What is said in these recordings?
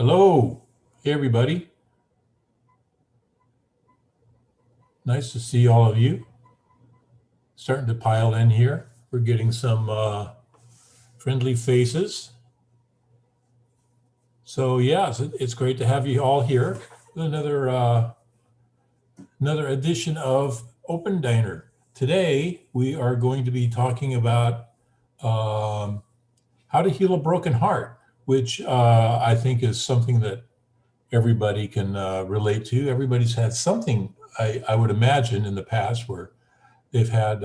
Hello. Hey, everybody. Nice to see all of you. Starting to pile in here. We're getting some friendly faces. So yeah, it's great to have you all here. Another edition of Open Diner. Today we are going to be talking about how to heal a broken heart, which I think is something that everybody can relate to. Everybody's had something, I would imagine, in the past where they've had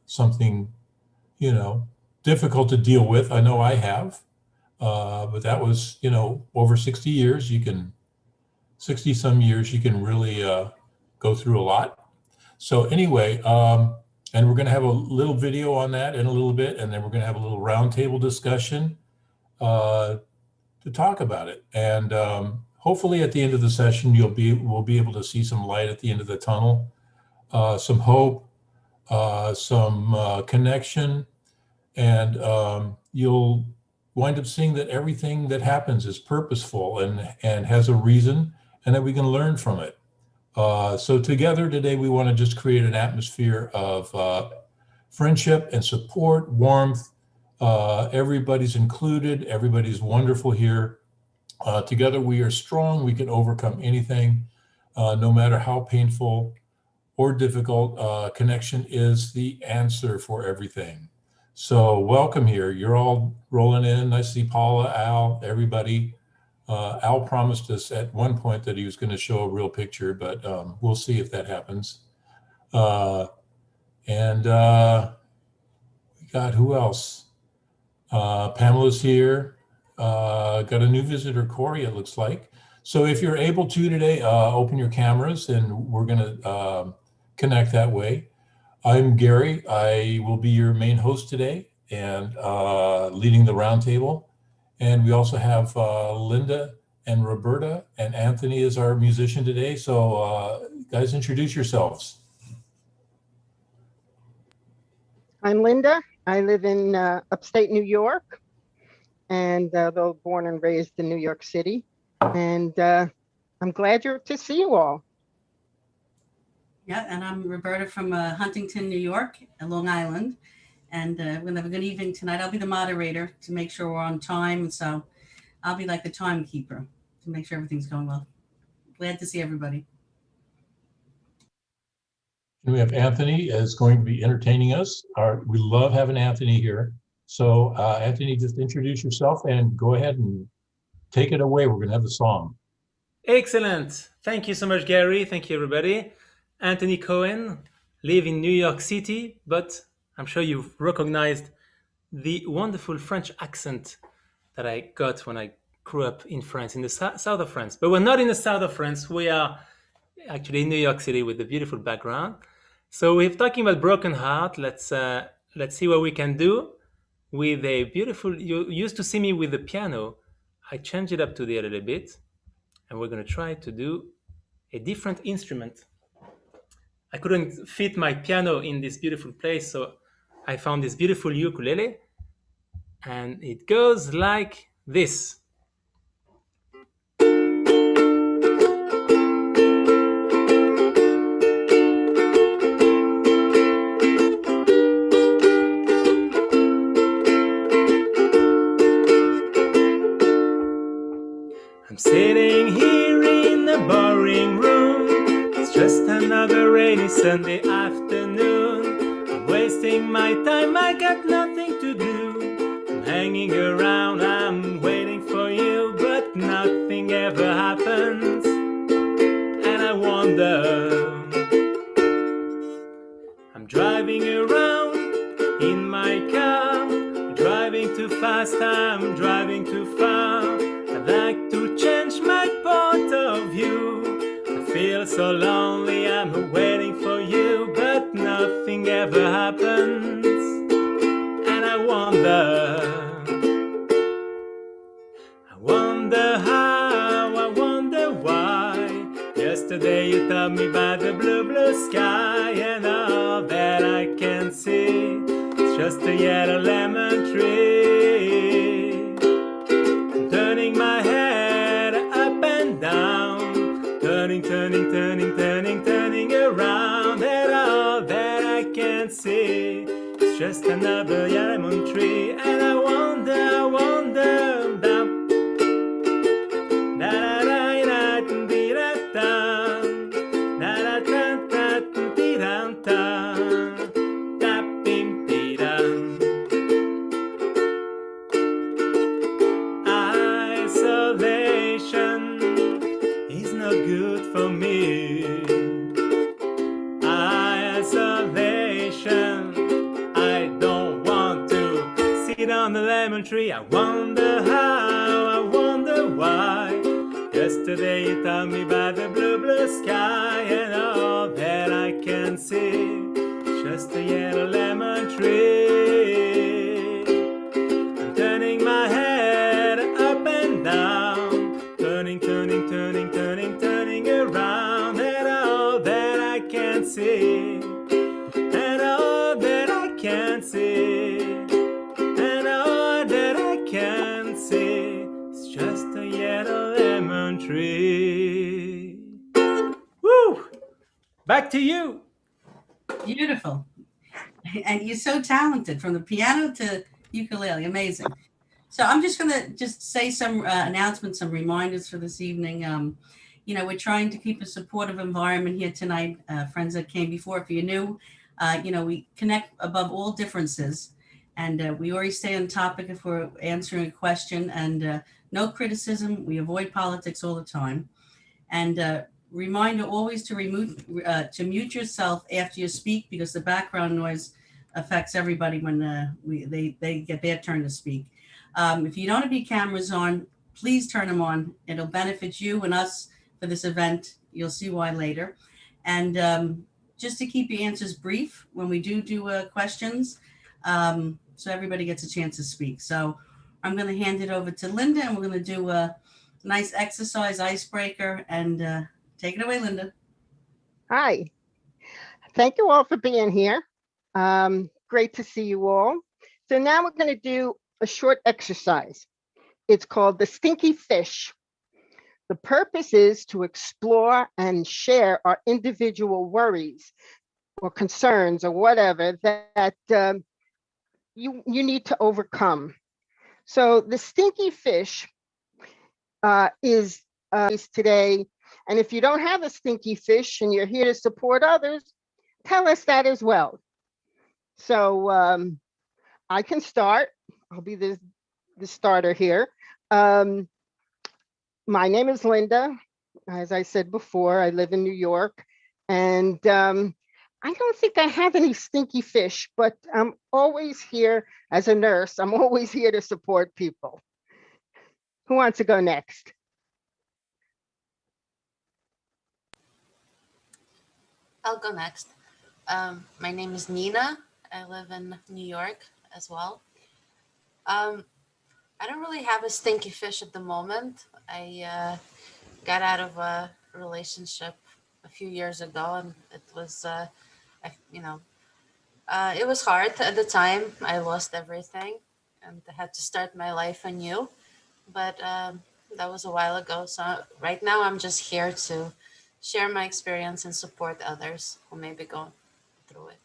something, you know, difficult to deal with. I know I have, but that was, over 60 years. 60 some years, you can really go through a lot. So anyway, and we're going to have a little video on that in a little bit, and then we're going to have a little roundtable discussion uh, to talk about it. And hopefully, at the end of the session, we'll be able to see some light at the end of the tunnel, some hope, some connection, and you'll wind up seeing that everything that happens is purposeful and has a reason, and that we can learn from it. So together today, we want to just create an atmosphere of friendship and support, warmth. Everybody's included. Everybody's wonderful here. Together, we are strong. We can overcome anything, no matter how painful or difficult. Connection is the answer for everything. So welcome here. You're all rolling in. Nice to see Paula, Al, everybody. Al promised us at one point that he was going to show a real picture, but we'll see if that happens. And we got who else? Pamela's here. Got a new visitor, Corey, it looks like. So if you're able to today, open your cameras and we're going to connect that way. I'm Gary. I will be your main host today and leading the roundtable. And we also have Linda and Roberta, and Anthony is our musician today. So guys, introduce yourselves. I'm Linda. I live in upstate New York, and though born and raised in New York City. And I'm glad to see you all. Yeah, and I'm Roberta from Huntington, New York, Long Island. And we're going to have a good evening tonight. I'll be the moderator to make sure we're on time. So I'll be like the timekeeper to make sure everything's going well. Glad to see everybody. And we have Anthony is going to be entertaining us. We love having Anthony here. So Anthony, just introduce yourself and go ahead and take it away. We're going to have the song. Excellent. Thank you so much, Gary. Thank you, everybody. Anthony Cohen, live in New York City, but I'm sure you've recognized the wonderful French accent that I got when I grew up in France, in the south of France. But we're not in the south of France. We are actually in New York City with a beautiful background. So we're talking about broken heart. Let's see what we can do with a beautiful. You used to see me with the piano. I changed it up today a little bit, and we're going to try to do a different instrument. I couldn't fit my piano in this beautiful place, so I found this beautiful ukulele, and it goes like this. I'm sitting here in the boring room. It's just another rainy Sunday afternoon. I'm wasting my time, I got nothing to do. I'm hanging around, I'm waiting for you, but nothing ever happens. And I wonder, I'm driving around in my car, driving too fast, I'm driving too far. I'd like to change my point of view. I feel so lonely, I'm waiting for you, but nothing ever happens. And I wonder how, I wonder why. Yesterday you told me about the blue, blue sky, and all that I can see is just a yellow lemon tree. I'm turning my head can see. It's just another lemon tree, and I wonder, da da da da da da da da da da da bim bidam. Isolation is not good for me. Isolation, I don't want to sit on the lemon tree. I wonder how, I wonder why. Yesterday you told me about the blue, blue sky, and all that I can see, just a yellow lemon tree. I'm turning my head up and down, turning, turning, turning, turning, turning around, and all that I can see, and all that I can see, and all that I can see is just a yellow lemon tree. Woo! Back to you. Beautiful. And you're so talented from the piano to ukulele. Amazing. So I'm just going to just say some announcements, some reminders for this evening. We're trying to keep a supportive environment here tonight. Friends that came before, if you're new, we connect above all differences. And we always stay on topic if we're answering a question, and no criticism. We avoid politics all the time. And reminder always to mute yourself after you speak, because the background noise affects everybody when they get their turn to speak. If you don't have your cameras on, please turn them on. It'll benefit you and us for this event. You'll see why later. And just to keep your answers brief when we do questions, so everybody gets a chance to speak. So I'm going to hand it over to Linda, and we're going to do a nice exercise icebreaker. And take it away, Linda. Hi. Thank you all for being here. Great to see you all. So now we're going to do a short exercise. It's called the stinky fish. The purpose is to explore and share our individual worries or concerns or whatever that you need to overcome. So the stinky fish is today. And if you don't have a stinky fish and you're here to support others, tell us that as well. So I can start. I'll be the starter here. My name is Linda. As I said before, I live in New York, and I don't think I have any stinky fish, but I'm always here as a nurse. I'm always here to support people. Who wants to go next? I'll go next. My name is Nina. I live in New York as well. I don't really have a stinky fish at the moment. I got out of a relationship a few years ago, and it was, it was hard at the time. I lost everything, and I had to start my life anew. But that was a while ago. So right now, I'm just here to share my experience and support others who may be going through it.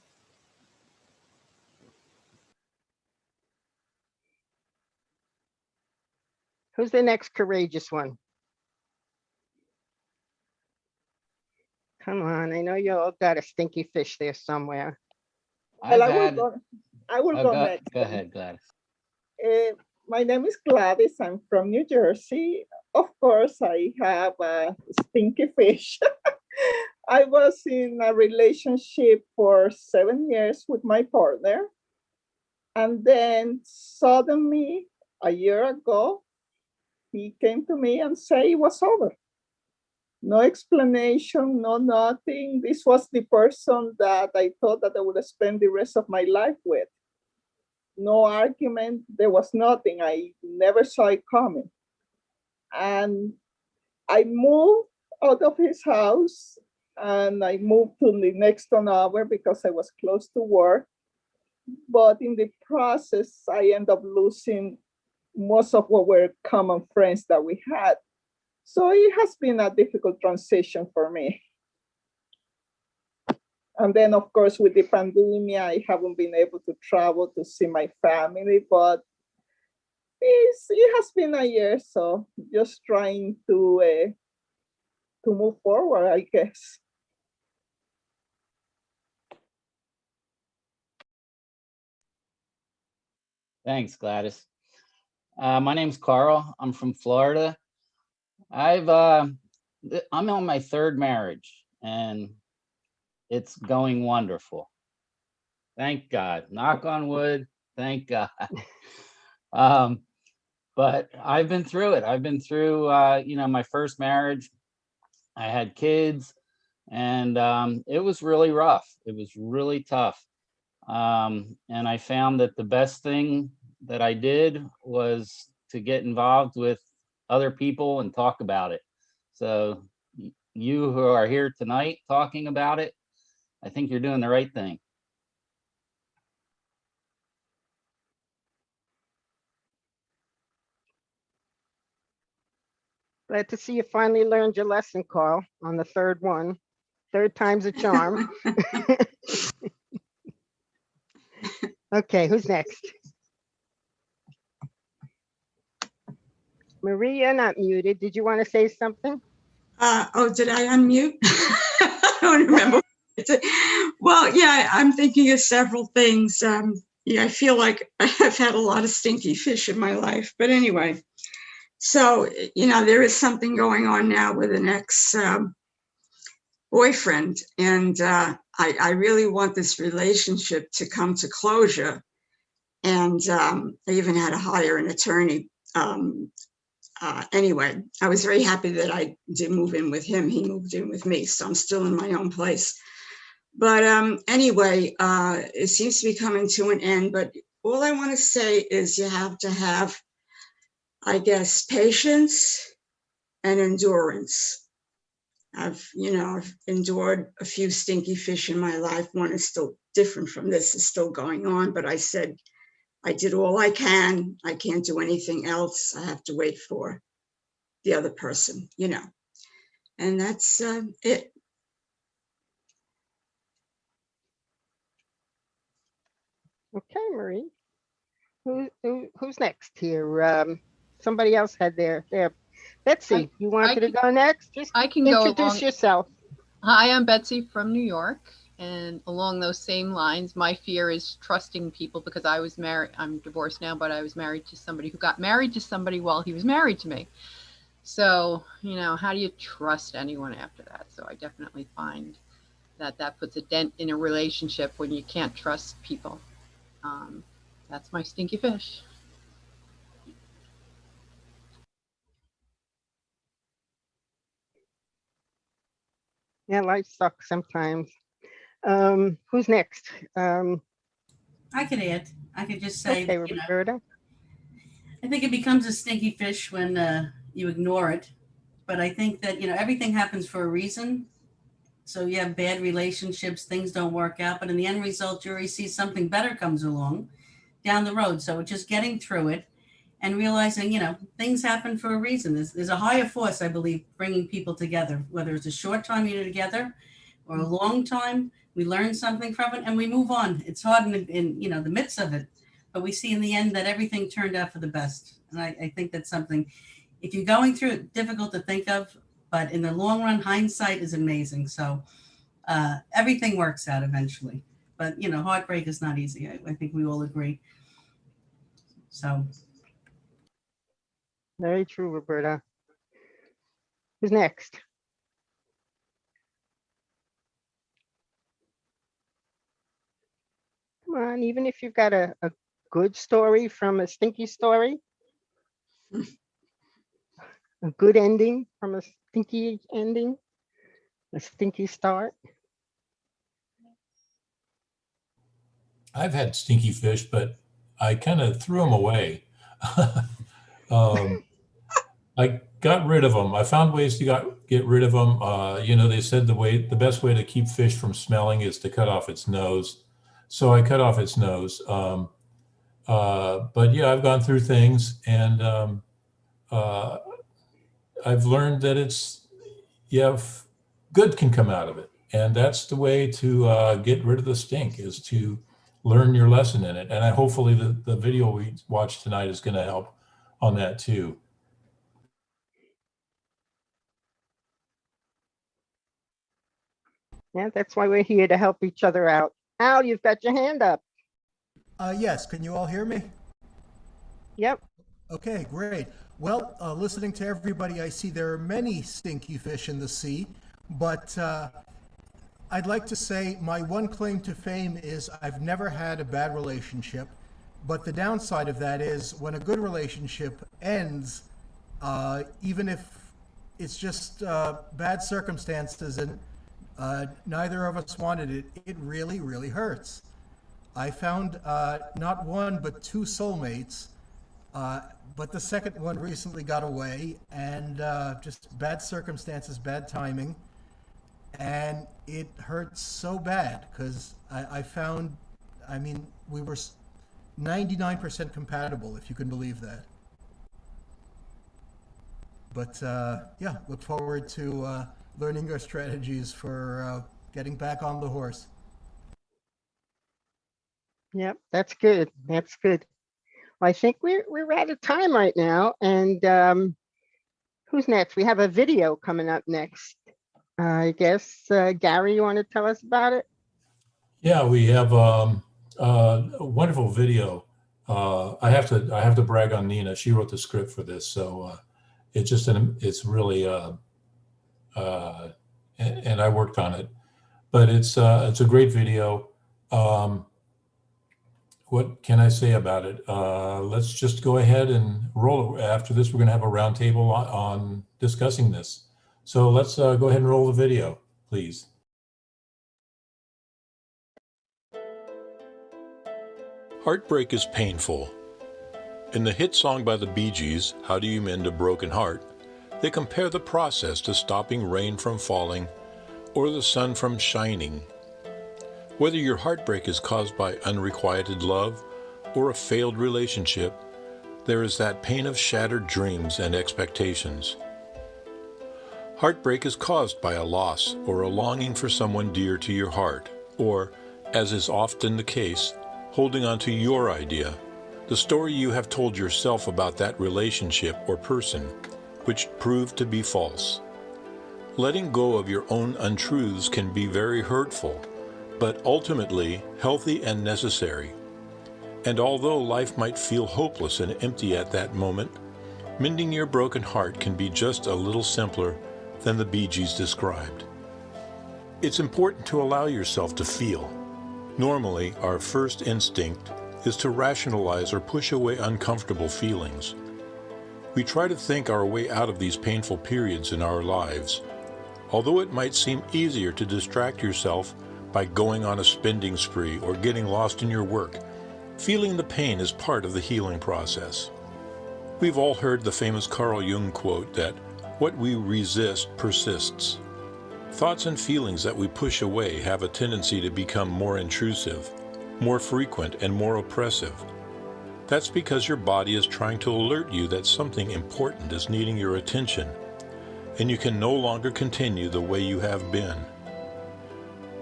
Who's the next courageous one? Come on, I know you all got a stinky fish there somewhere. Well, I will go next. Go ahead, Gladys. My name is Gladys. I'm from New Jersey. Of course, I have a stinky fish. I was in a relationship for 7 years with my partner. And then suddenly, a year ago, he came to me and said it was over. No explanation, no nothing. This was the person that I thought that I would spend the rest of my life with. No argument, there was nothing. I never saw it coming. And I moved out of his house and I moved to the next town over because I was close to work. But in the process, I ended up losing most of what were common friends that we had. So it has been a difficult transition for me. And then, of course, with the pandemic, I haven't been able to travel to see my family, but it has been a year, so just trying to move forward, I guess. Thanks, Gladys. My name's Carl. I'm from Florida. I'm on my third marriage, and it's going wonderful. Thank God. Knock on wood. Thank God. But I've been through it. I've been through, my first marriage. I had kids, and it was really rough. It was really tough. And I found that the best thing that I did was to get involved with other people and talk about it. So you who are here tonight talking about it, I think you're doing the right thing. Glad to see you finally learned your lesson, Carl, on the third one. Third time's a charm. Okay, who's next? Maria, not muted. Did you want to say something? Did I unmute? I don't remember. Well, yeah, I'm thinking of several things. Yeah, I feel like I've had a lot of stinky fish in my life. But anyway, so, there is something going on now with an ex-boyfriend. And I really want this relationship to come to closure. And I even had to hire an attorney. Anyway, I was very happy that I did move in with him. He moved in with me, so I'm still in my own place. But anyway, it seems to be coming to an end. But all I want to say is you have to have, I guess, patience and endurance. I've endured a few stinky fish in my life. One is still different from this, is still going on. But I said, I did all I can. I can't do anything else. I have to wait for the other person, and that's it. Okay, Marie. Who's next here? Somebody else had their. Betsy, you wanted to go next? Just I can go introduce along. yourself. Hi, I'm Betsy from New York. And along those same lines, my fear is trusting people because I was married. I'm divorced now, but I was married to somebody who got married to somebody while he was married to me. So, how do you trust anyone after that? So I definitely find that puts a dent in a relationship when you can't trust people. That's my stinky fish. Yeah, life sucks sometimes. Who's next? I could add. I could just say, Okay, Roberta. I think it becomes a stinky fish when you ignore it. But I think that, everything happens for a reason. So you have bad relationships, things don't work out, but in the end result, you already see something better comes along down the road. So just getting through it and realizing, things happen for a reason. There's a higher force, I believe, bringing people together, whether it's a short time you're together or a long time. We learn something from it and we move on. It's hard in the midst of it, but we see in the end that everything turned out for the best. And I think that's something, if you're going through it, difficult to think of, but in the long run, hindsight is amazing. So everything works out eventually. But, heartbreak is not easy. I think we all agree. So. Very true, Roberta. Who's next? Come on, even if you've got a good story from a stinky story, a good ending from a stinky ending, a stinky start. I've had stinky fish, but I kind of threw them away. I got rid of them. I found ways to get rid of them. They said the best way to keep fish from smelling is to cut off its nose. So I cut off its nose. But yeah, I've gone through things, and I've learned that good can come out of it. And that's the way to get rid of the stink, is to learn your lesson in it. And hopefully the video we watched tonight is going to help on that too. Yeah, that's why we're here, to help each other out. Al, you've got your hand up. Yes, can you all hear me? Yep. Okay, great. Well, listening to everybody, I see there are many stinky fish in the sea, but I'd like to say my one claim to fame is I've never had a bad relationship, but the downside of that is when a good relationship ends, even if it's just bad circumstances and neither of us wanted it, it really, really hurts. I found not one, but two soulmates, but the second one recently got away, and just bad circumstances, bad timing. And it hurts so bad because I found, I mean, we were 99% compatible, if you can believe that. But yeah, look forward to learning your strategies for getting back on the horse. Yep, that's good. That's good. Well, I think we're out of time right now. And who's next? We have a video coming up next. I guess, Gary, you want to tell us about it? Yeah, we have a wonderful video. I have to brag on Nina. She wrote the script for this, so it's really and I worked on it, but it's a great video. What can I say about it? Let's just go ahead and roll it. After this, we're going to have a roundtable on discussing this. So let's go ahead and roll the video, please. Heartbreak is painful. In the hit song by the Bee Gees, How Do You Mend a Broken Heart, they compare the process to stopping rain from falling or the sun from shining. Whether your heartbreak is caused by unrequited love or a failed relationship, there is that pain of shattered dreams and expectations. Heartbreak is caused by a loss or a longing for someone dear to your heart, or, as is often the case, holding on to your idea, the story you have told yourself about that relationship or person, which proved to be false. Letting go of your own untruths can be very hurtful, but ultimately healthy and necessary. And although life might feel hopeless and empty at that moment, mending your broken heart can be just a little simpler than the Bee Gees described. It's important to allow yourself to feel. Normally, our first instinct is to rationalize or push away uncomfortable feelings. We try to think our way out of these painful periods in our lives, although it might seem easier to distract yourself by going on a spending spree or getting lost in your work. Feeling the pain is part of the healing process. We've all heard the famous Carl Jung quote that what we resist persists. Thoughts and feelings that we push away have a tendency to become more intrusive, more frequent, and more oppressive. That's because your body is trying to alert you that something important is needing your attention, and you can no longer continue the way you have been.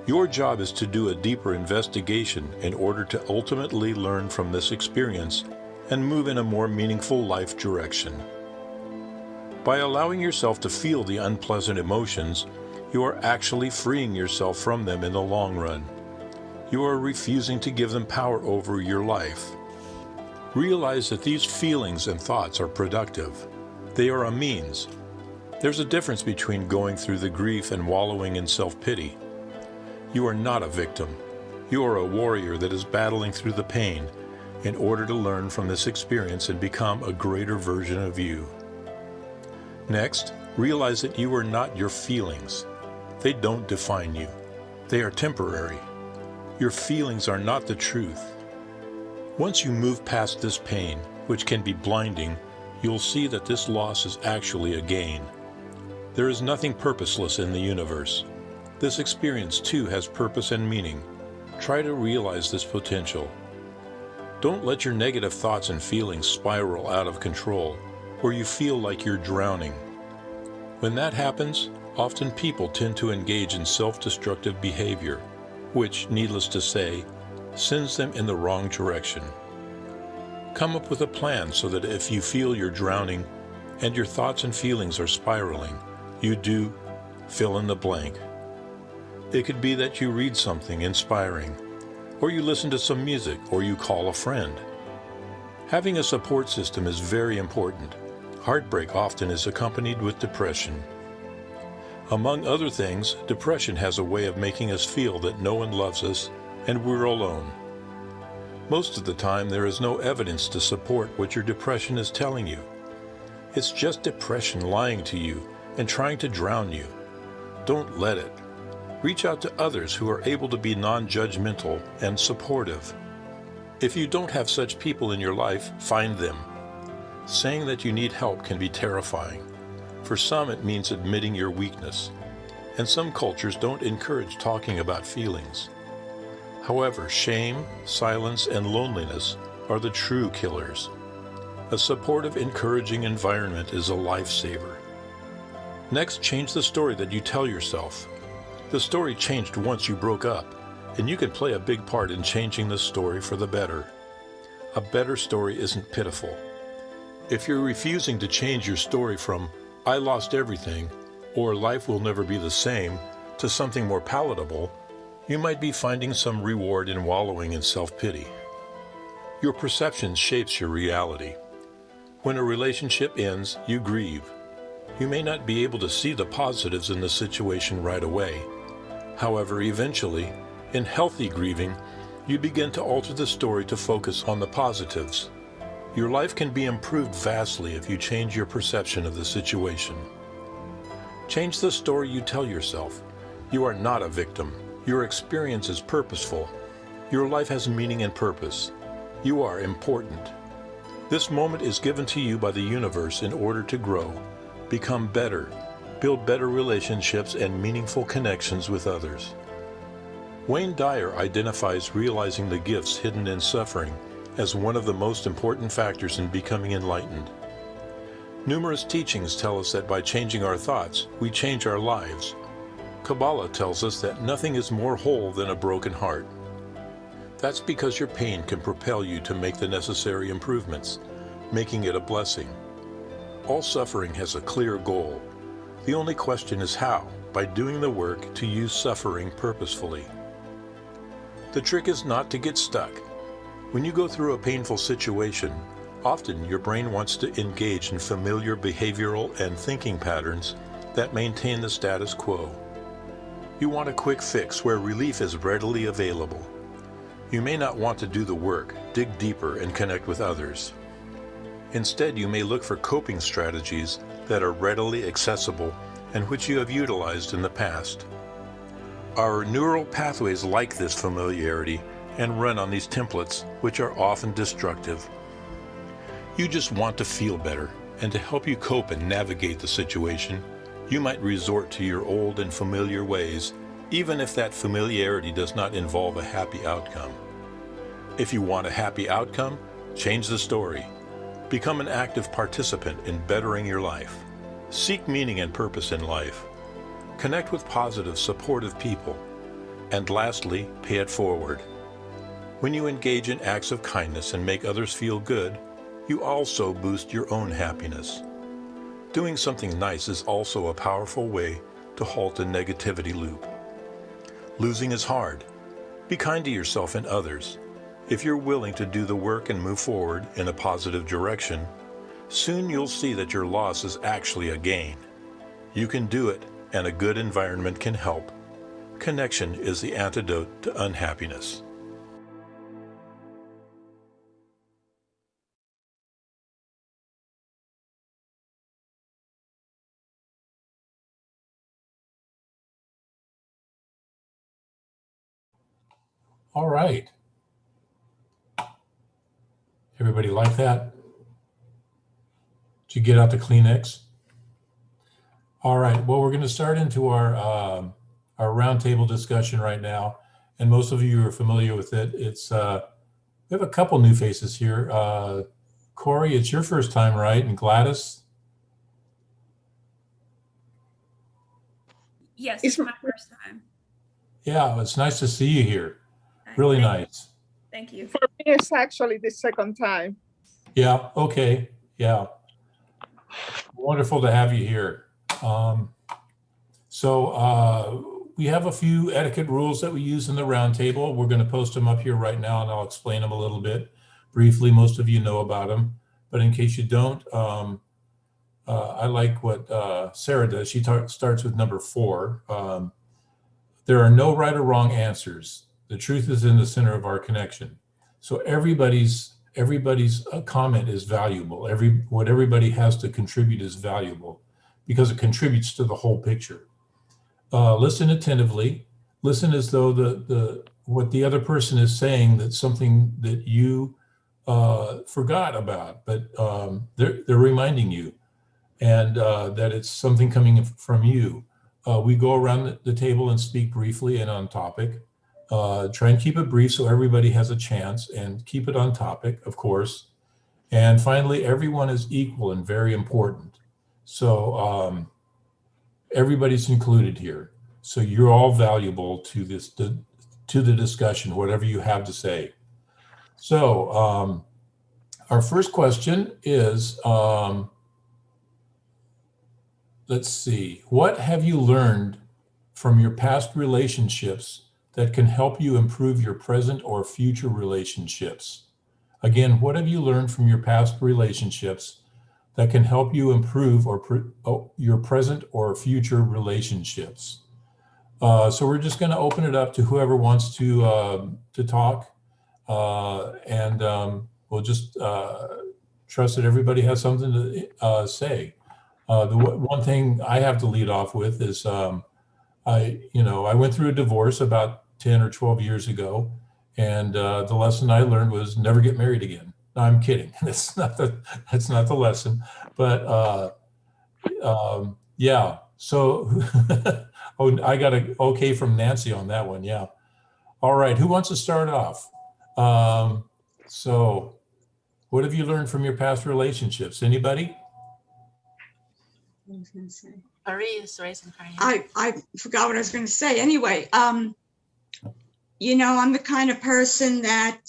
Your job is to do a deeper investigation in order to ultimately learn from this experience and move in a more meaningful life direction. By allowing yourself to feel the unpleasant emotions, you are actually freeing yourself from them in the long run. You are refusing to give them power over your life. Realize that these feelings and thoughts are productive. They are a means. There's a difference between going through the grief and wallowing in self-pity. You are not a victim. You are a warrior that is battling through the pain in order to learn from this experience and become a greater version of you. Next, realize that you are not your feelings. They don't define you. They are temporary. Your feelings are not the truth. Once you move past this pain, which can be blinding, you'll see that this loss is actually a gain. There is nothing purposeless in the universe. This experience too has purpose and meaning. Try to realize this potential. Don't let your negative thoughts and feelings spiral out of control, where you feel like you're drowning. When that happens, Often people tend to engage in self-destructive behavior, which, needless to say, sends them in the wrong direction. Come up with a plan so that if you feel you're drowning and your thoughts and feelings are spiraling, you do fill in the blank. It could be that you read something inspiring, or you listen to some music, or you call a friend. Having a support system is very important. Heartbreak often is accompanied with depression. Among other things, depression has a way of making us feel that no one loves us and we're alone. Most of the time, there is no evidence to support what your depression is telling you. It's just depression lying to you and trying to drown you. Don't let it. Reach out to others who are able to be non-judgmental and supportive. If you don't have such people in your life, find them. Saying that you need help can be terrifying. For some, it means admitting your weakness, and some cultures don't encourage talking about feelings. However, shame, silence, and loneliness are the true killers. A supportive, encouraging environment is a lifesaver. Next, change the story that you tell yourself. The story changed once you broke up, and you can play a big part in changing the story for the better. A better story isn't pitiful. If you're refusing to change your story from "I lost everything" or "life will never be the same" to something more palatable, you might be finding some reward in wallowing in self-pity. Your perception shapes your reality. When a relationship ends, you grieve. You may not be able to see the positives in the situation right away. However, eventually, in healthy grieving, you begin to alter the story to focus on the positives. Your life can be improved vastly if you change your perception of the situation. Change the story you tell yourself. You are not a victim. Your experience is purposeful. Your life has meaning and purpose. You are important. This moment is given to you by the universe in order to grow, become better, build better relationships and meaningful connections with others. Wayne Dyer identifies realizing the gifts hidden in suffering as one of the most important factors in becoming enlightened. Numerous teachings tell us that by changing our thoughts, we change our lives. Kabbalah tells us that nothing is more whole than a broken heart. That's because your pain can propel you to make the necessary improvements, making it a blessing. All suffering has a clear goal. The only question is how, by doing the work to use suffering purposefully. The trick is not to get stuck. When you go through a painful situation, often your brain wants to engage in familiar behavioral and thinking patterns that maintain the status quo. You want a quick fix where relief is readily available. You may not want to do the work, dig deeper, and connect with others. Instead, you may look for coping strategies that are readily accessible and which you have utilized in the past. Our neural pathways like this familiarity and run on these templates, which are often destructive. You just want to feel better, and to help you cope and navigate the situation, you might resort to your old and familiar ways, even if that familiarity does not involve a happy outcome. If you want a happy outcome, change the story. Become an active participant in bettering your life. Seek meaning and purpose in life. Connect with positive, supportive people. And lastly, pay it forward. When you engage in acts of kindness and make others feel good, you also boost your own happiness. Doing something nice is also a powerful way to halt a negativity loop. Losing is hard. Be kind to yourself and others. If you're willing to do the work and move forward in a positive direction, soon you'll see that your loss is actually a gain. You can do it, and a good environment can help. Connection is the antidote to unhappiness. All right. Everybody like that? Did you get out the Kleenex? All right. Well, we're going to start into our roundtable discussion right now, and most of you are familiar with it. It's we have a couple new faces here. Corey, it's your first time, right? And Gladys. Yes, It's it's my first time. Yeah, it's nice to see you here. Hi, Really thank- nice. Thank you. for me, it's actually the second time. Yeah, okay, yeah. Wonderful to have you here. We have a few etiquette rules that we use in the roundtable. We're going to post them up here right now, and I'll explain them a little bit briefly. Most of you know about them, but in case you don't, I like what Sarah does. She starts with number 4. There are no right or wrong answers. The truth is in the center of our connection. So everybody's comment is valuable. What everybody has to contribute is valuable because it contributes to the whole picture. Listen attentively. Listen as though what the other person is saying, that's something that you forgot about, but they're reminding you, and that it's something coming from you. We go around the table and speak briefly and on topic. Try and keep it brief so everybody has a chance, and keep it on topic, of course. And finally, everyone is equal and very important. So everybody's included here. So you're all valuable to the discussion, whatever you have to say. So our first question is, let's see, what have you learned from your past relationships that can help you improve your present or future relationships? Again, what have you learned from your past relationships that can help you improve your present or future relationships? So we're just going to open it up to whoever wants to talk, and we'll just trust that everybody has something to say. The one thing I have to lead off with is I went through a divorce about 10 or 12 years ago, and the lesson I learned was never get married again. No, I'm kidding. That's not the lesson, but yeah. So, oh, I got an okay from Nancy on that one. Yeah. All right. Who wants to start off? So, what have you learned from your past relationships? Anybody? I was gonna say. Marie is raising her hand. I forgot what I was going to say. Anyway, I'm the kind of person that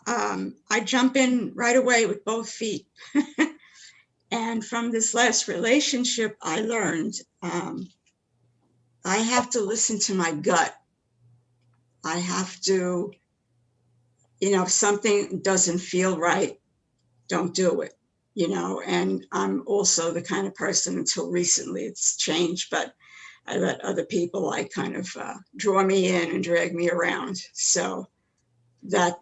I jump in right away with both feet. And from this last relationship, I learned I have to listen to my gut. I have to, if something doesn't feel right, don't do it. And I'm also the kind of person, until recently it's changed, but I let other people kind of draw me in and drag me around. So that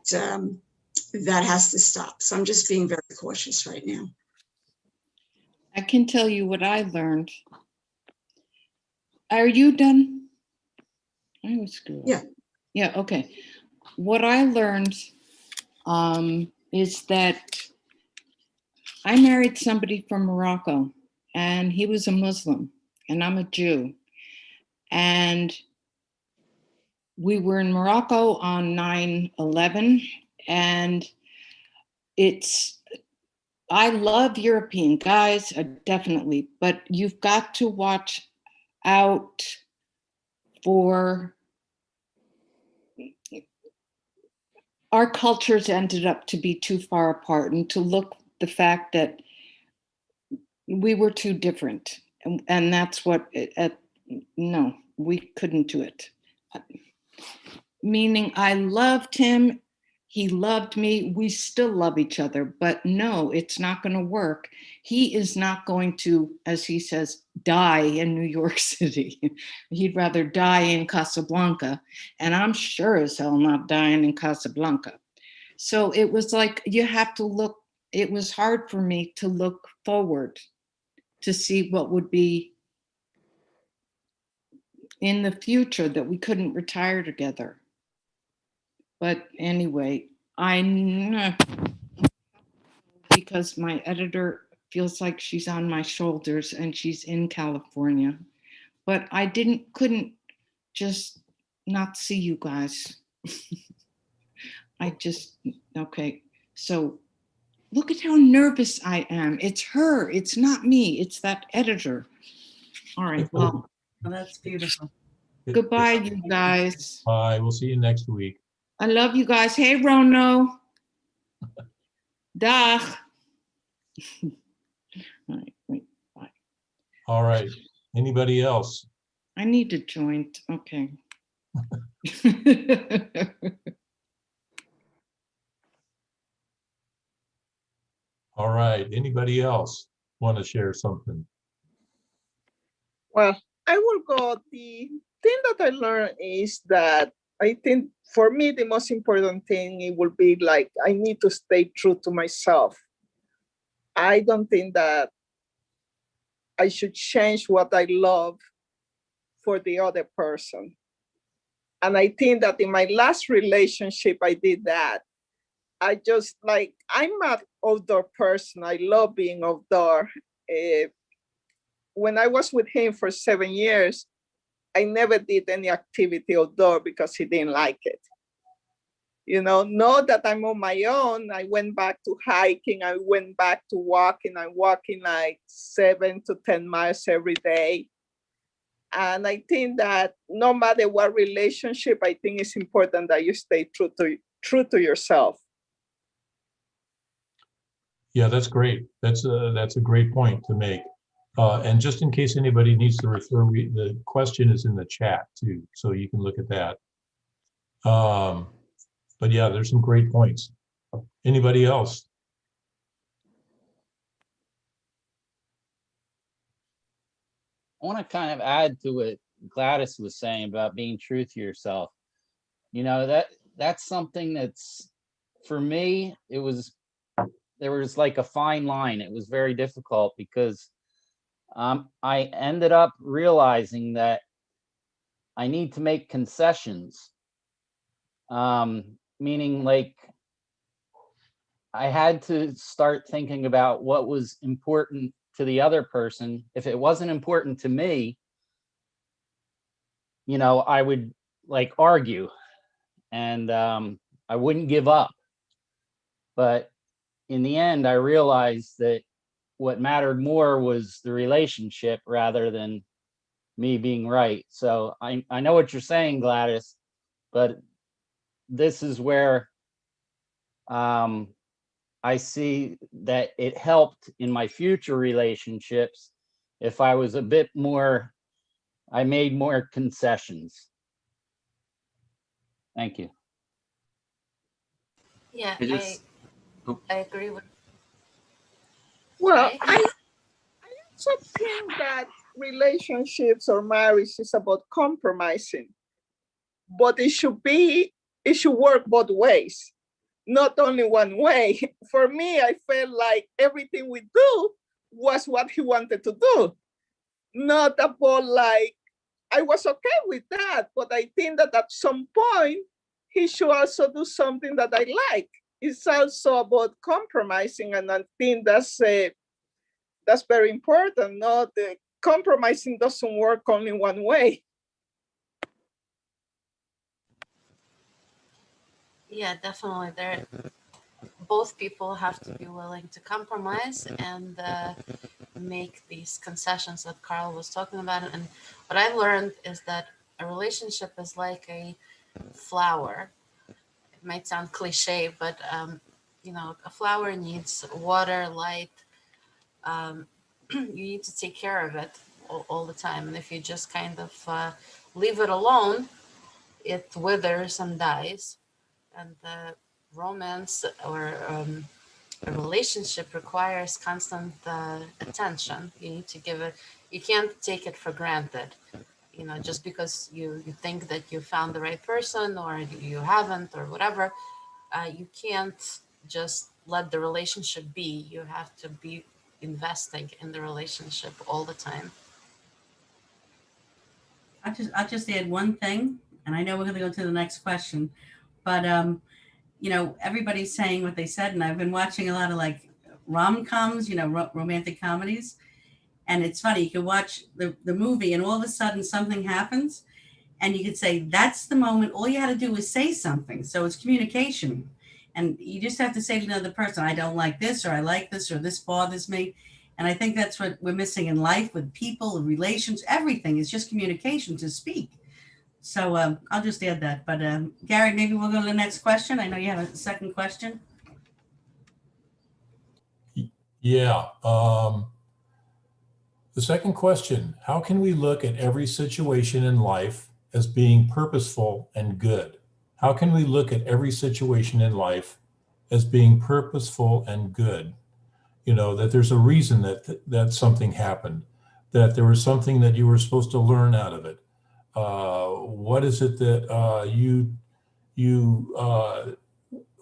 has to stop. So I'm just being very cautious right now. I can tell you what I learned. Are you done? I was good. Yeah. Yeah, okay. What I learned is that I married somebody from Morocco, and he was a Muslim, and I'm a Jew. And we were in Morocco on 9/11, and I love European guys, definitely, but you've got to watch out for, our cultures ended up to be too far apart, and to look the fact that we were too different. And that's what, no, we couldn't do it. Meaning I loved him, he loved me, we still love each other, but no, it's not going to work. He is not going to, as he says, die in New York City. He'd rather die in Casablanca, and I'm sure as hell not dying in Casablanca. So it was like, you have to look, it was hard for me to look forward to see what would be in the future, that we couldn't retire together. But anyway, because my editor feels like she's on my shoulders and she's in California, but I couldn't just not see you guys. Okay. So look at how nervous I am. It's her, it's not me, it's that editor. All right, well. Oh, that's beautiful. Goodbye, you guys. Bye. We'll see you next week. I love you guys. Hey, Rono. Dag. All right, wait, bye. All right. Anybody else? I need a joint. Okay. All right. Anybody else want to share something? Well, I will go. The thing that I learned is that I think for me, the most important thing, it will be like, I need to stay true to myself. I don't think that I should change what I love for the other person. And I think that in my last relationship, I did that. I just like, I'm an outdoor person. I love being outdoor. When I was with him for 7 years, I never did any activity outdoor because he didn't like it. You know, now that I'm on my own, I went back to hiking. I went back to walking. I'm walking like 7 to 10 miles every day. And I think that no matter what relationship, I think it's important that you stay true to yourself. Yeah, that's great. That's a great point to make. And just in case anybody needs to refer, the question is in the chat too, so you can look at that. But yeah, there's some great points. Anybody else? I want to kind of add to what Gladys was saying about being true to yourself. You know, that's something that's, for me, there was like a fine line. It was very difficult because I ended up realizing that I need to make concessions. Meaning like I had to start thinking about what was important to the other person. If it wasn't important to me, you know, I would like argue and I wouldn't give up. But in the end, I realized that what mattered more was the relationship rather than me being right. So I know what you're saying, Gladys, but this is where I see that it helped in my future relationships if I was a bit more, I made more concessions. Thank you. Yeah, I agree with. Well, Sorry? I also think that relationships or marriage is about compromising, but it should work both ways, not only one way. For me, I felt like everything we do was what he wanted to do, not about like, I was okay with that, but I think that at some point he should also do something that I like. It's also about compromising, and I think that's very important. Not compromising doesn't work only one way. Yeah, definitely. Both people have to be willing to compromise and make these concessions that Carl was talking about. And what I learned is that a relationship is like a flower. It might sound cliche, but you know, a flower needs water, light. You need to take care of it all the time. And if you just kind of leave it alone, it withers and dies. And the romance or a relationship requires constant attention. You need to give it, you can't take it for granted. You know, just because you think that you found the right person or you haven't or whatever, you can't just let the relationship be. You have to be investing in the relationship all the time. I'll just add one thing, and I know we're going to go to the next question, but you know, everybody's saying what they said, and I've been watching a lot of like rom-coms, you know, romantic comedies, and it's funny. You can watch the movie, and all of a sudden something happens, and you could say that's the moment. All you had to do was say something. So it's communication, and you just have to say to another person, "I don't like this," or "I like this," or "This bothers me," And I think that's what we're missing in life with people and relations. Everything is just communication to speak. So I'll just add that. But Gary, maybe we'll go to the next question. I know you have a second question. Yeah. The second question, how can we look at every situation in life as being purposeful and good? How can we look at every situation in life as being purposeful and good? You know, that there's a reason that something happened, that there was something that you were supposed to learn out of it. What is it that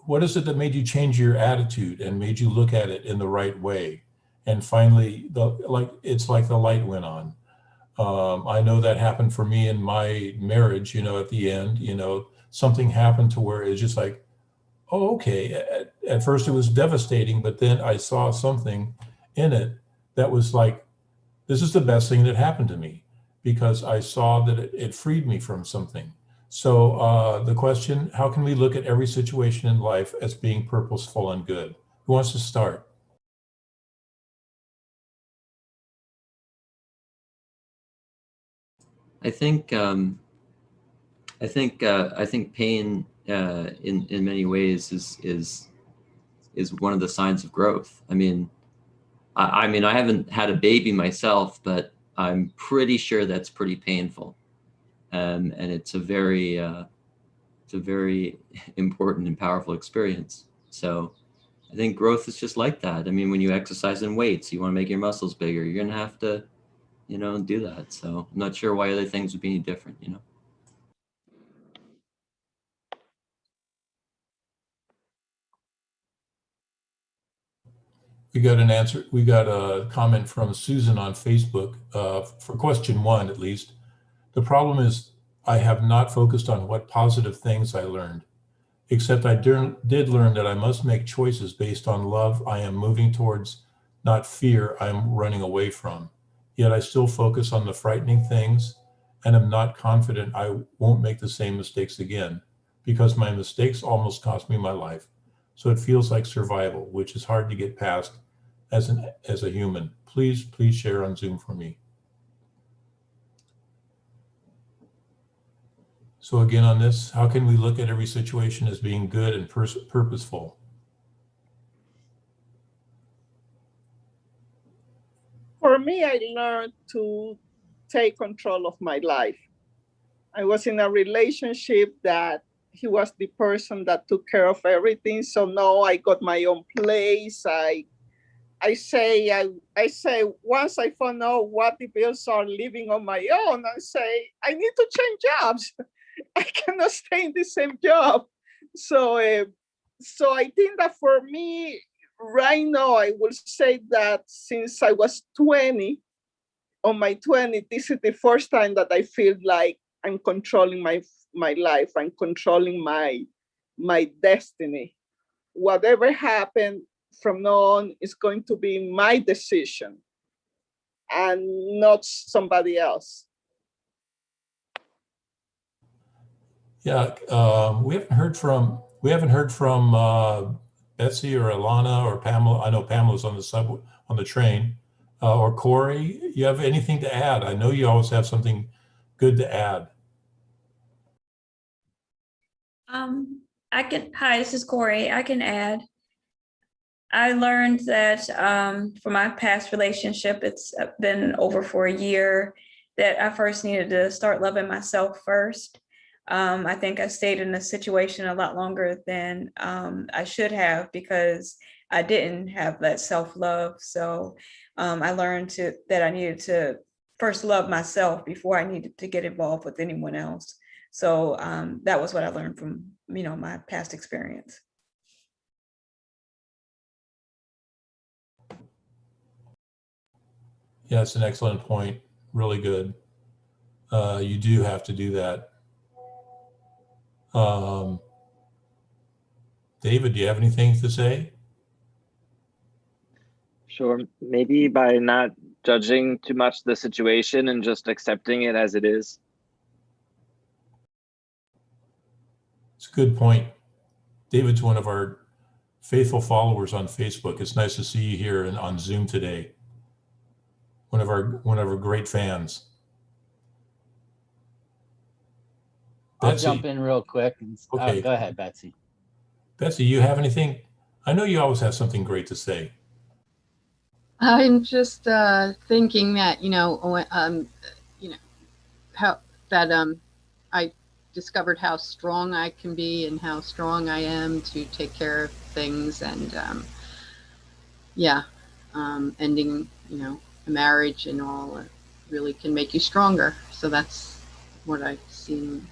what is it that made you change your attitude and made you look at it in the right way? And finally, it's like the light went on. I know that happened for me in my marriage, you know, at the end, you know, something happened to where it's just like, oh, okay. At first it was devastating, but then I saw something in it that was like, this is the best thing that happened to me, because I saw that it freed me from something. So the question, how can we look at every situation in life as being purposeful and good? Who wants to start? I think pain in many ways is one of the signs of growth. I mean, I haven't had a baby myself, but I'm pretty sure that's pretty painful, and it's a very important and powerful experience. So I think growth is just like that. I mean, when you exercise in weights, you want to make your muscles bigger, you're gonna have to, you know, do that. So I'm not sure why other things would be any different, you know. We got an answer. We got a comment from Susan on Facebook for question 1, at least. The problem is I have not focused on what positive things I learned, except I did learn that I must make choices based on love I am moving towards, not fear I am running away from. Yet I still focus on the frightening things and am not confident I won't make the same mistakes again, because my mistakes almost cost me my life. So it feels like survival, which is hard to get past as a human. Please share on Zoom for me. So again, on this, how can we look at every situation as being good and purposeful? For me, I learned to take control of my life. I was in a relationship that he was the person that took care of everything. So now I got my own place. I say once I found out what the bills are, living on my own, I say I need to change jobs. I cannot stay in the same job. So I think that for me right now, I will say that since I was 20, on my 20, this is the first time that I feel like I'm controlling my life. I'm controlling my destiny. Whatever happened from now on is going to be my decision and not somebody else. Yeah, we haven't heard from Betsy or Alana or Pamela. I know Pamela's on the train, or Corey. You have anything to add? I know you always have something good to add. Hi, this is Corey. I can add. I learned that from my past relationship, it's been over for a year, that I first needed to start loving myself first. I think I stayed in a situation a lot longer than I should have, because I didn't have that self-love. So I learned that I needed to first love myself before I needed to get involved with anyone else. So that was what I learned from, my past experience. Yeah, it's an excellent point. Really good. You do have to do that. David, do you have anything to say? Sure. Maybe by not judging too much the situation and just accepting it as it is. It's a good point. David's one of our faithful followers on Facebook. It's nice to see you here and on Zoom today. one of our great fans. I'll Betsy. jump in real quick. Okay. Go ahead, Betsy. Betsy, you have anything? I know you always have something great to say. I'm just thinking that how that I discovered how strong I can be and how strong I am to take care of things, and ending a marriage and all really can make you stronger. So that's what I've seen,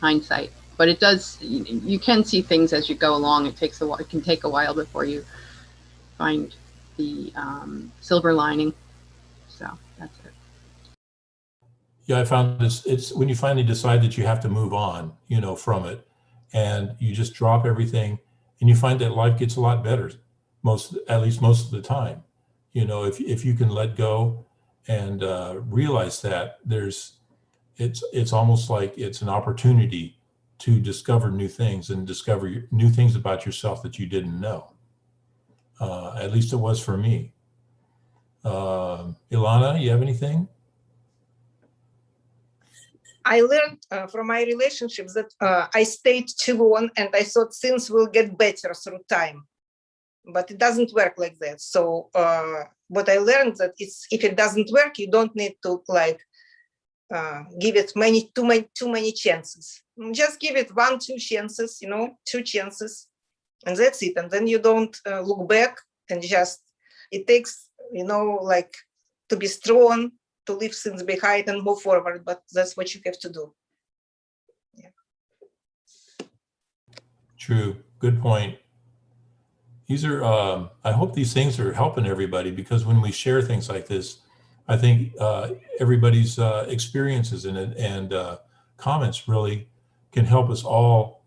hindsight. But it does, you can see things as you go along. It takes a while. It can take a while before you find the silver lining. So that's it. Yeah, I found this. It's when you finally decide that you have to move on, from it, and you just drop everything, and you find that life gets a lot better. At least most of the time, if you can let go and realize that it's almost like it's an opportunity to discover new things and discover new things about yourself that you didn't know. At least it was for me. Ilana, you have anything? I learned from my relationships that I stayed too long and I thought things will get better through time, but it doesn't work like that. So what I learned that if it doesn't work, you don't need to give it too many chances. Just give it 1-2 chances, 2 chances, and that's it. And then you don't look back, and just it takes to be strong, to leave things behind and move forward. But that's what you have to do. Yeah. True. Good point. These are, I hope these things are helping everybody, because when we share things like this, I think everybody's experiences in it and comments really can help us all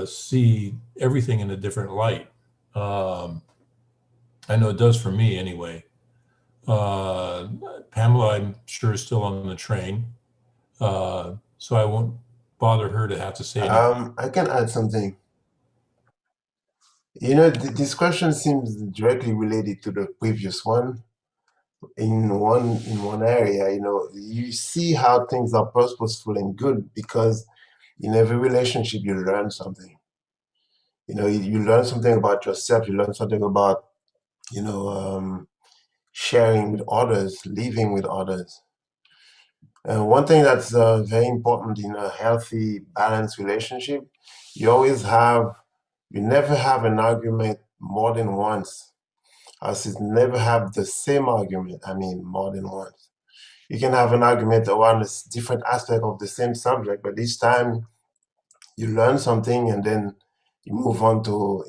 see everything in a different light. I know it does for me anyway. Pamela, I'm sure, is still on the train, so I won't bother her to have to say anything. I can add something. This question seems directly related to the previous one. In one area, you see how things are purposeful and good, because in every relationship you learn something. You learn something about yourself. You learn something about sharing with others, living with others. And one thing that's very important in a healthy, balanced relationship, you never have an argument more than once. As never have the same argument, more than once. You can have an argument around a different aspect of the same subject, but each time you learn something and then you move on to,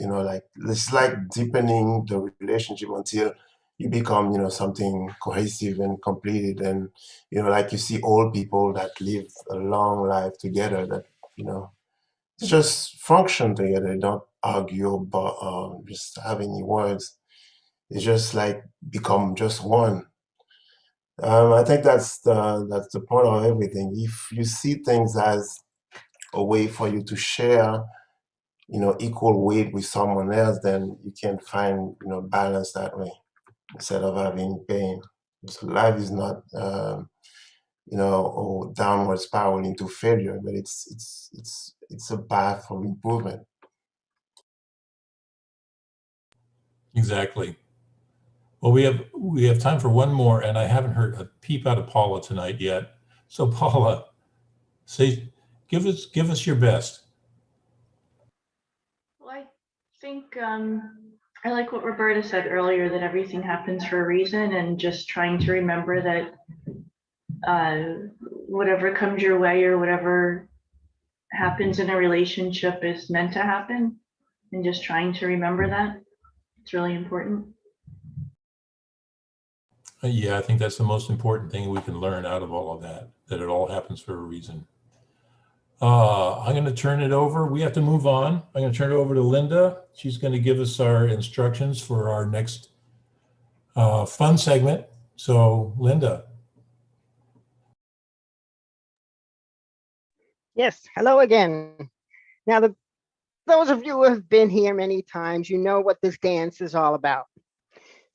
it's like deepening the relationship until you become, something cohesive and completed. And, like you see old people that live a long life together that, just function together. They don't argue about just have any words. It's just like become just one. I think that's the point of everything. If you see things as a way for you to share, equal weight with someone else, then you can find, balance that way instead of having pain. So life is not, downward spiral into failure, but it's a path of improvement. Exactly. Well, we have time for one more, and I haven't heard a peep out of Paula tonight yet. So Paula, give us your best. Well, I think I like what Roberta said earlier, that everything happens for a reason, and just trying to remember that whatever comes your way or whatever happens in a relationship is meant to happen, and just trying to remember that. It's really important. Yeah, I think that's the most important thing we can learn out of all of that it all happens for a reason. I'm going to turn it over. We have to move on. I'm going to turn it over to Linda. She's going to give us our instructions for our next fun segment. So, Linda. Yes, hello again. Now, those of you who have been here many times, you know what this dance is all about.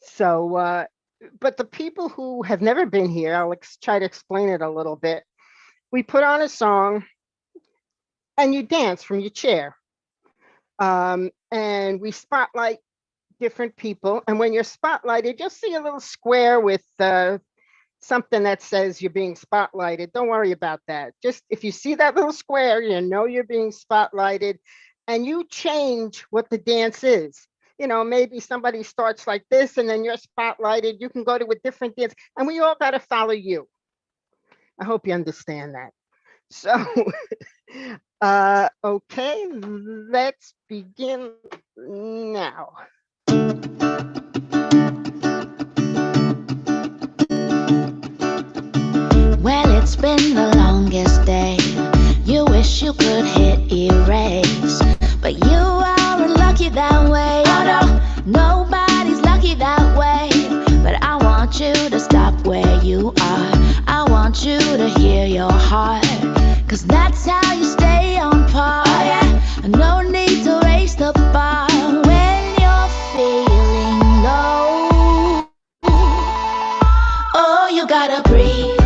So but the people who have never been here, I'll try to explain it a little bit. We put on a song and you dance from your chair. And we spotlight different people. And when you're spotlighted, you'll see a little square with something that says you're being spotlighted. Don't worry about that. Just if you see that little square, you know you're being spotlighted, and you change what the dance is. You know, maybe somebody starts like this and then you're spotlighted. You can go to a different dance, and we all got to follow you. I hope you understand that. So, okay, let's begin now. Well, it's been the longest day. You wish you could hit erase, but you aren't lucky that way. Oh no, nobody's lucky that way. But I want you to stop where you are. I want you to hear your heart, 'cause that's how you stay on par. Oh yeah, no need to raise the bar when you're feeling low. Oh, you gotta breathe,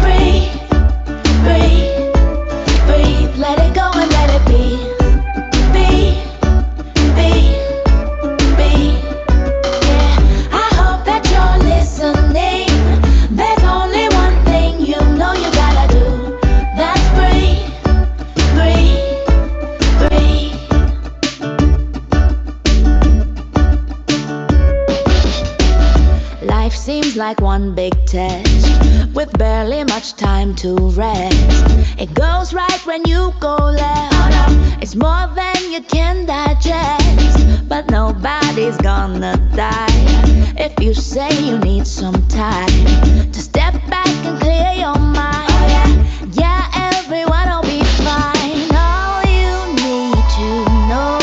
breathe, breathe, breathe. Let it go and let it be, be, be, be. Yeah, I hope that you're listening. There's only one thing you know you gotta do. That's breathe, breathe, breathe. Life seems like one big test with barely much time to rest. It goes right when you go left. It's more than you can digest, but nobody's gonna die if you say you need some time to step back and clear your mind. Yeah, everyone will be fine. All you need to know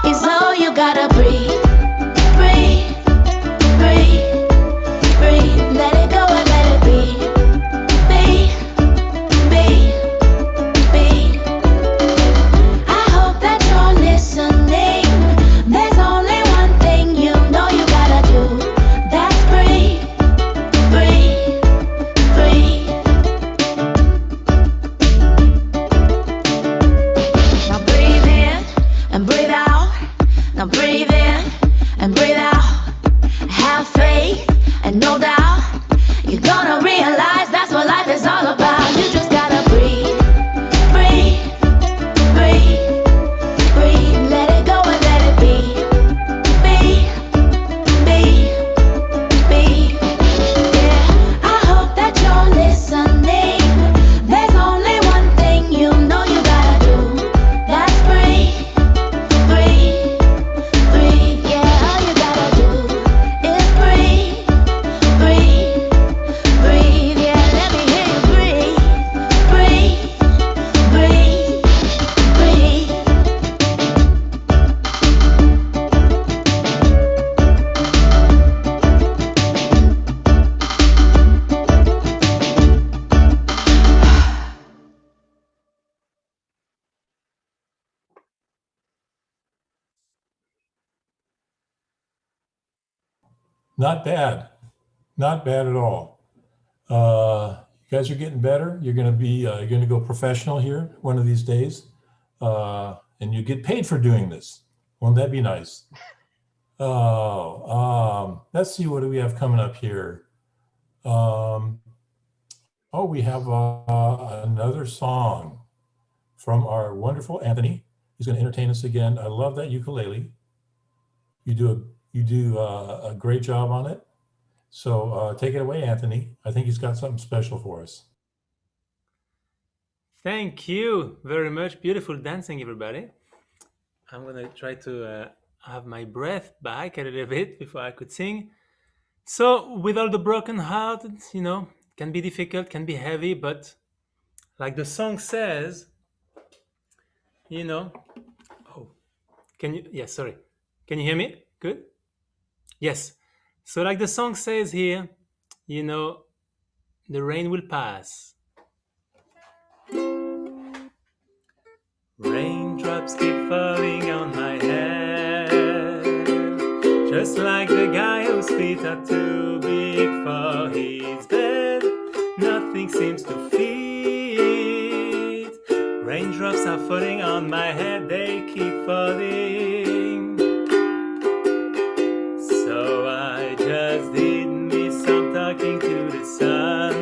is all you gotta breathe, breathe, breathe, breathe. Let it go and let it be, be, be, be. I hope that you're listening. There's only one thing you know you gotta do. That's breathe, breathe, breathe. Now breathe in and breathe out. Now breathe in and breathe out. Have faith and no doubt. You're gonna realize that's what life is all about. You just gotta breathe, breathe, breathe, breathe. Let it go and let it be, be, be, be. Yeah, I hope that you're listening. There's only one thing you know you gotta do. That's breathe, breathe, breathe. Yeah, all you gotta do is breathe, breathe, breathe. Yeah, let me hear you breathe, breathe, breathe, breathe. Not bad. Not bad at all. You guys are getting better. You're going to be, you're going to go professional here one of these days. And you get paid for doing this. Won't that be nice? Let's see, what do we have coming up here? We have another song from our wonderful Anthony. He's going to entertain us again. I love that ukulele. You do a great job on it. So take it away, Anthony. I think he's got something special for us. Thank you very much. Beautiful dancing, everybody. I'm going to try to have my breath back a little bit before I could sing. So with all the broken heart, you know, can be difficult, can be heavy, but like the song says, you know, sorry. Can you hear me? Good? Yes. So like the song says here, you know, the rain will pass. Raindrops keep falling on my head. Just just like the guy whose feet are too big for his bed. Nothing seems to fit. Raindrops are falling on my head, they keep falling. So I just did me some talking to the sun.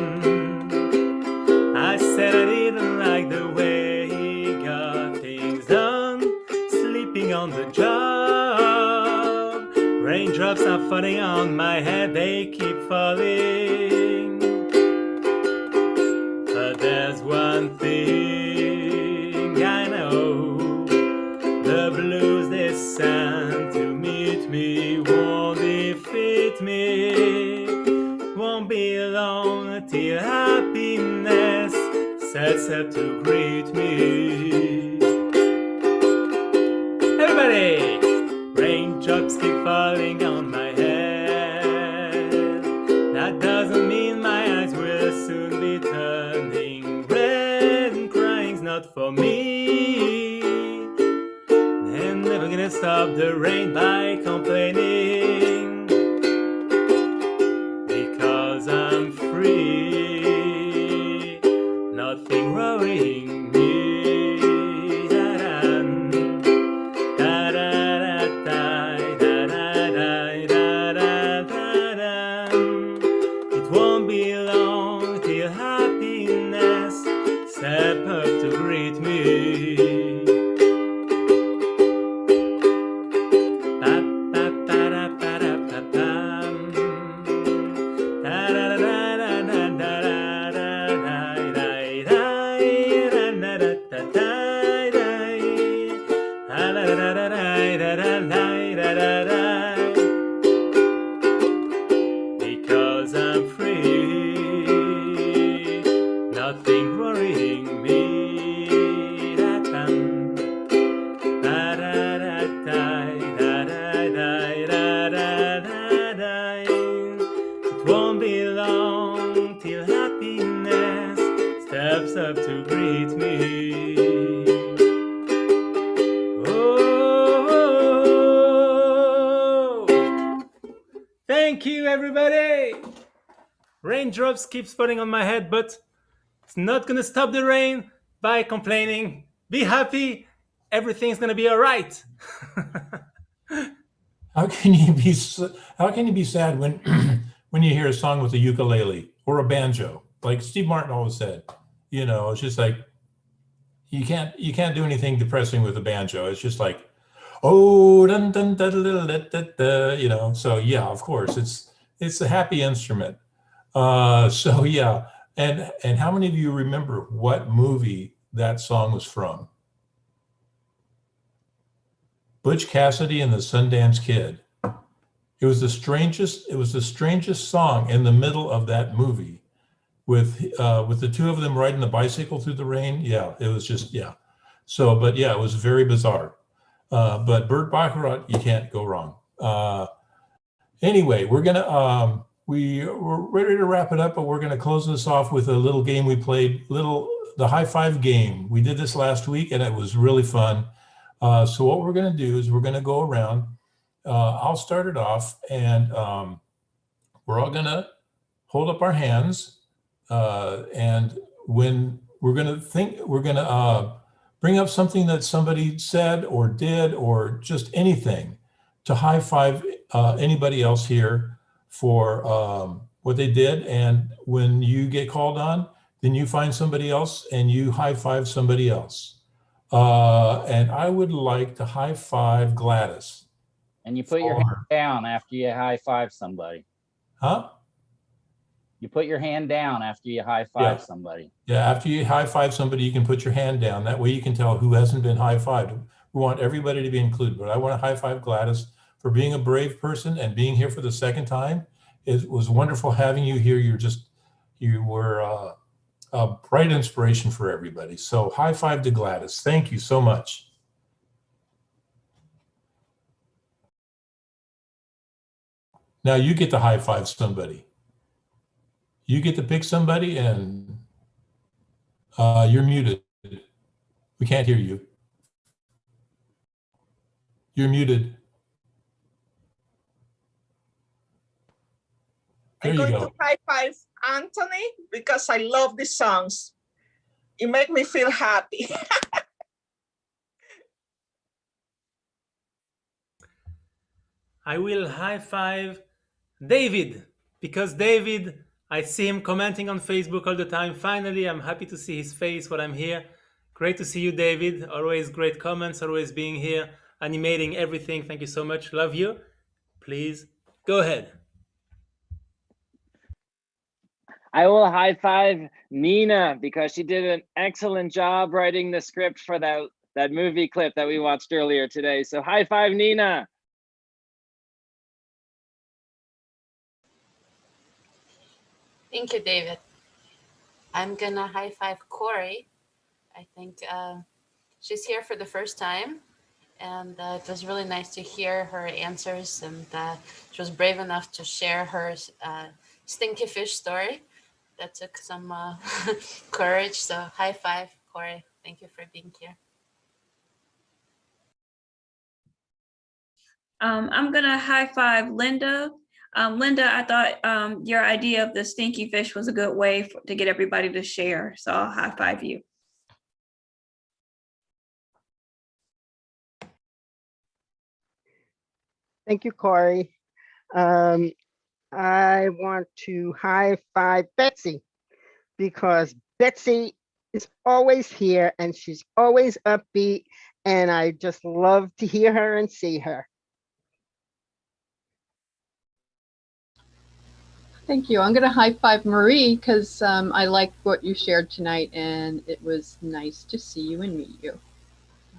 I said I didn't like the way he got things done, sleeping on the job. Raindrops are falling on my head, they keep falling. But there's one thing I know, the blues they sent to meet me won't defeat me. Won't be long till happiness sets up to greet me. Everybody! Raindrops keep falling on my head. That doesn't mean my eyes will soon be turning red, and crying's not for me. They're never gonna stop the rain by complaining, because I'm free, nothing worrying me. It won't be long till happiness step up to greet me. Because I'm free, nothing worrying me. It won't be long till happiness steps up to greet me. Oh, thank you, everybody. Raindrops keeps falling on my head, but it's not gonna stop the rain by complaining. Be happy, everything's gonna be all right. How can you be sad when when you hear a song with a ukulele or a banjo? Like Steve Martin always said, you know, it's just like you can't do anything depressing with a banjo. It's just like, oh, dun dun da da da da da, you know. So yeah, of course, it's a happy instrument. So yeah, and how many of you remember what movie that song was from? Butch Cassidy and the Sundance Kid. It was the strangest song in the middle of that movie, with the two of them riding the bicycle through the rain. Yeah, it was just, yeah. So, but yeah, it was very bizarre. But Burt Bacharach, you can't go wrong. Anyway, we're ready to wrap it up, but we're gonna close this off with a little game we played, the high five game. We did this last week and it was really fun. So what we're gonna do is we're gonna go around. I'll start it off, and we're all gonna hold up our hands, and when we're gonna bring up something that somebody said or did or just anything to high five anybody else here for what they did. And when you get called on, then you find somebody else and you high five somebody else. And I would like to high five Gladys. And you put your hand down after you high five somebody. Huh? You put your hand down after you high five somebody. Yeah, after you high five somebody, you can put your hand down. That way you can tell who hasn't been high fived. We want everybody to be included, but I want to high five Gladys for being a brave person and being here for the second time. It was wonderful having you here. You were a bright inspiration for everybody. So high five to Gladys. Thank you so much. Now you get to high five somebody. You get to pick somebody, and you're muted. We can't hear you. You're muted. There I'm you going go. to high five Anthony because I love the songs. It makes me feel happy. I will high five David because David, I see him commenting on Facebook all the time. Finally, I'm happy to see his face while I'm here. Great to see you, David. Always great comments, always being here, animating everything. Thank you so much. Love you. Please go ahead. I will high five Nina because she did an excellent job writing the script for that movie clip that we watched earlier today. So high five, Nina. Thank you, David. I'm gonna high five Corey. I think she's here for the first time, and it was really nice to hear her answers, and she was brave enough to share her stinky fish story. That took some courage. So high five, Corey. Thank you for being here. I'm gonna high five Linda. Linda, I thought your idea of the stinky fish was a good way to get everybody to share. So I'll high five you. Thank you, Corey. I want to high five Betsy because Betsy is always here and she's always upbeat, and I just love to hear her and see her. Thank you. I'm going to high five Marie because I liked what you shared tonight, and it was nice to see you and meet you.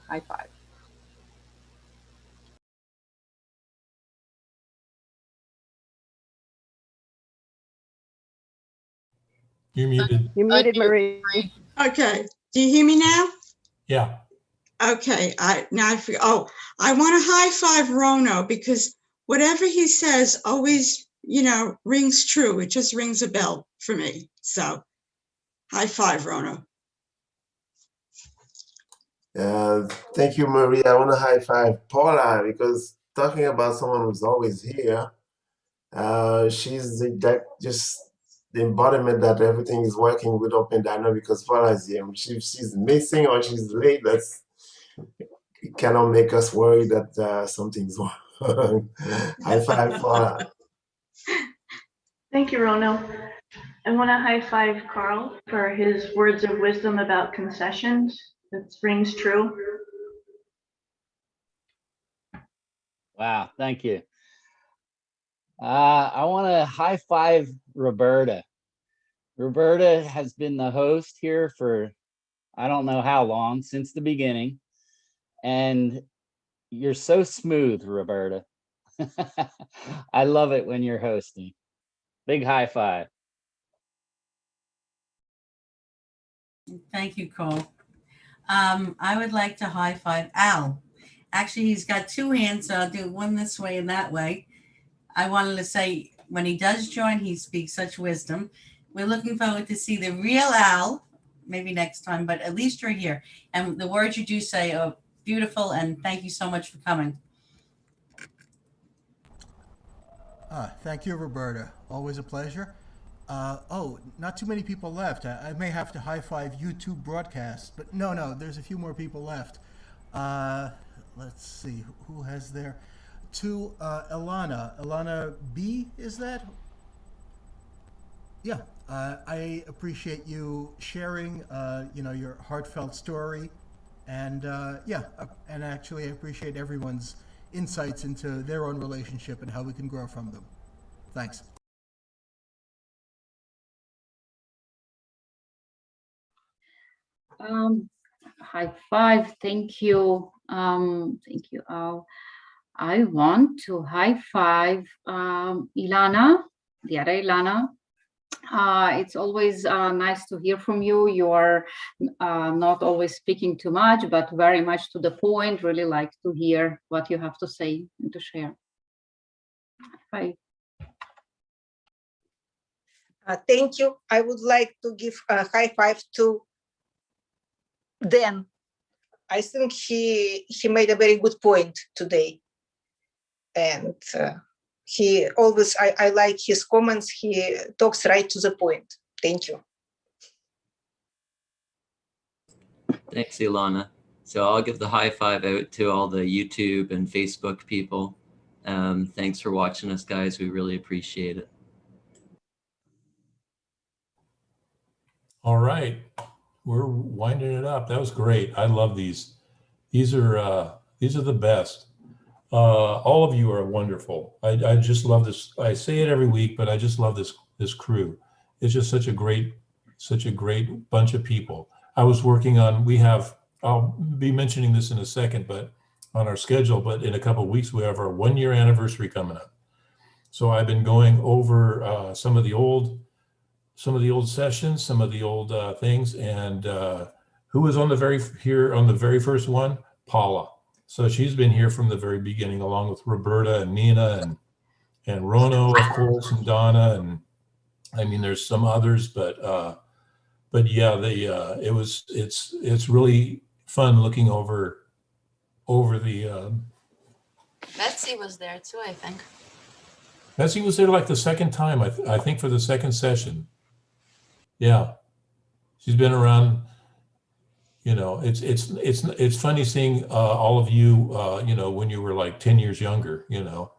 High five. You're muted. You're muted, Marie. Okay. Do you hear me now? Yeah. Okay. I want to high five Rono because whatever he says always, rings true. It just rings a bell for me. So high five, Rono. Thank you, Maria. I want to high five Paula because talking about someone who's always here, she's just the embodiment that everything is working with up and down because Paula is here. If she's missing or she's late, it cannot make us worry that something's wrong. High five, Paula. Thank you, Rono. I want to high five Carl for his words of wisdom about concessions. That rings true. Wow, thank you. I want to high five Roberta. Roberta has been the host here for I don't know how long, since the beginning. And you're so smooth, Roberta. I love it when you're hosting. Big high five. Thank you, Cole. I would like to high five Al. Actually, he's got two hands, so I'll do one this way and that way. I wanted to say, when he does join, he speaks such wisdom. We're looking forward to see the real Al, maybe next time, but at least you're here. And the words you do say are beautiful, and thank you so much for coming. Thank you, Roberta. Always a pleasure. Not too many people left. I may have to high five YouTube broadcast, but no, there's a few more people left. Let's see, who has there? To Ilana B, is that? Yeah, I appreciate you sharing, your heartfelt story, and and actually I appreciate everyone's insights into their own relationship and how we can grow from them. Thanks. High five. Thank you. Thank you, Al. I want to high five Ilana, the other Ilana. It's always nice to hear from you. You are not always speaking too much, but very much to the point. Really like to hear what you have to say and to share. Bye. Thank you. I would like to give a high five to Dan. I think he made a very good point today. And he always, I like his comments. He talks right to the point. Thank you. Thanks, Ilana. So I'll give the high five out to all the YouTube and Facebook people. Thanks for watching us, guys. We really appreciate it. All right, we're winding it up. That was great. I love these. These are the best. All of you are wonderful. I just love this. I say it every week, but I just love this crew. It's just such a great bunch of people. I was working on. I'll be mentioning this in a second, but on our schedule. But in a couple of weeks, we have our 1-year anniversary coming up. So I've been going over some of the old sessions, some of the old things, and who was on the very first one? Paula. So she's been here from the very beginning, along with Roberta and Nina and Rono, of course, and Donna, and I mean there's some others, but yeah, it's really fun looking over the. Betsy was there too, I think. Betsy was there like the second time, I think, for the second session. Yeah, she's been around. You know, it's funny seeing all of you. You know, when you were like 10 years younger. You know,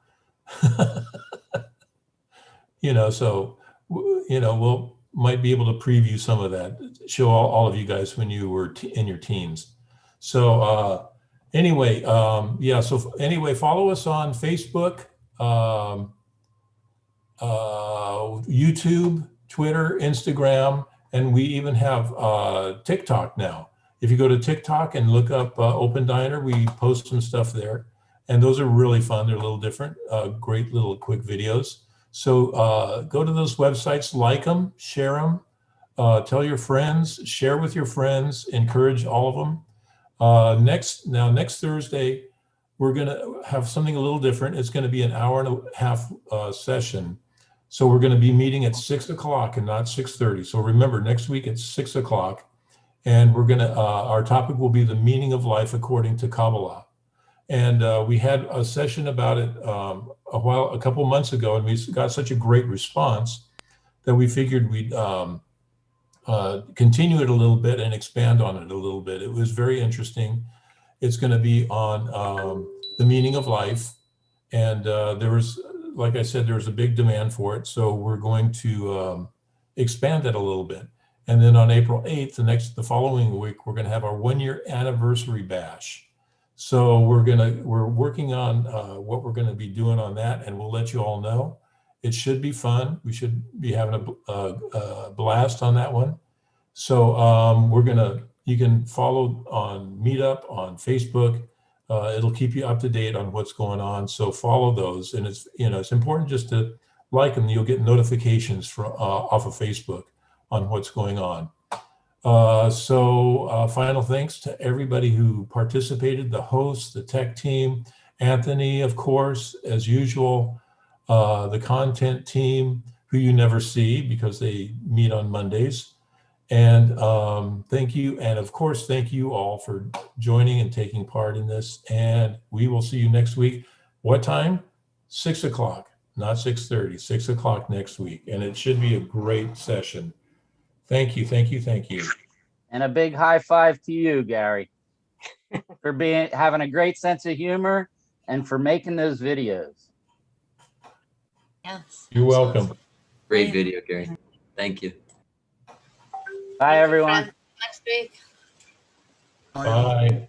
you know. So, you know, might be able to preview some of that. Show all of you guys when you were in your teens. So anyway, yeah. So anyway, follow us on Facebook, YouTube, Twitter, Instagram, and we even have TikTok now. If you go to TikTok and look up Open Diner, we post some stuff there. And those are really fun. They're a little different, great little quick videos. So go to those websites, like them, share them, tell your friends, share with your friends, encourage all of them. Next Thursday, we're going to have something a little different. It's going to be an hour and a half session. So we're going to be meeting at 6 o'clock and not 6:30. So remember, next week it's 6 o'clock. And we're going to, our topic will be the meaning of life according to Kabbalah. And we had a session about it a couple months ago, and we got such a great response that we figured we'd continue it a little bit and expand on it a little bit. It was very interesting. It's going to be on the meaning of life. And there was, like I said, there was a big demand for it. So we're going to expand it a little bit. And then on April 8th, the following week, we're going to have our 1-year anniversary bash. So we're working on what we're going to be doing on that, and we'll let you all know. It should be fun. We should be having a blast on that one. So you can follow on Meetup, on Facebook. It'll keep you up to date on what's going on. So follow those, and it's important just to like them. You'll get notifications off of Facebook on what's going on. Final thanks to everybody who participated, the hosts, the tech team, Anthony, of course, as usual, the content team, who you never see because they meet on Mondays. And thank you. And of course, thank you all for joining and taking part in this. And we will see you next week. What time? 6 o'clock, not 6:30, 6 o'clock next week. And it should be a great session. Thank you, thank you, thank you. And a big high five to you, Gary, for having a great sense of humor and for making those videos. Yes. You're welcome. Great video, Gary. Thank you. Bye, everyone. Next week. Bye.